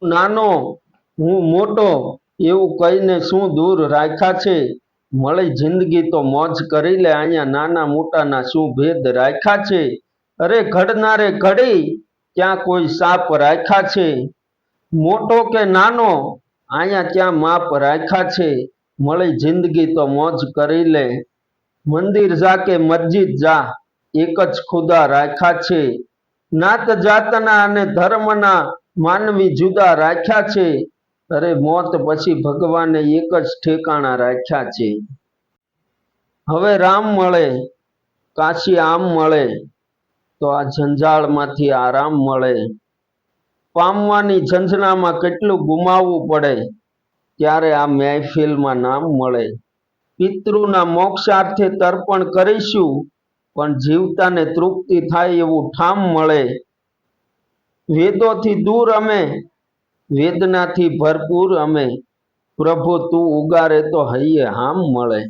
નાનો હું મોટો એવું કહીને શું દૂર રાખ્યા છે? મળી જિંદગી તો મોજ કરી લે, અહીંયા નાના મોટાના શું ભેદ રાખ્યા છે? અરે ઘડનારે ઘડી ક્યાં કોઈ સાપ રાખ્યા છે? મોટો કે નાનો અહીંયા ક્યાં માપ રાખ્યા છે? મળી જિંદગી તો મોજ કરી લે, મંદિર જા કે મસ્જિદ જા એક જ ખુદા રાખ્યા છે. નાત જાતના અને ધર્મના માનવી જુદા રાખ્યા છે. અરે મોત પછી ભગવાને એક જ ઠેકાણા રાખ્યા છે. હવે રામ મળે કાશી આમ મળે તો આ જંજાળમાંથી આરામ મળે. પામવાની ઝંઝનામાં કેટલું ગુમાવવું પડે ત્યારે આ મહેફિલમાં નામ મળે. પિતૃના મોક્ષાર્થે તર્પણ કરીશું પણ જીવતાને તૃપ્તિ થાય એવું ઠામ મળે. વેદોથી દૂર અમે, વેદનાથી ભરપૂર અમે, પ્રભુ તું ઉગારે તો હૈયે હામ મળે.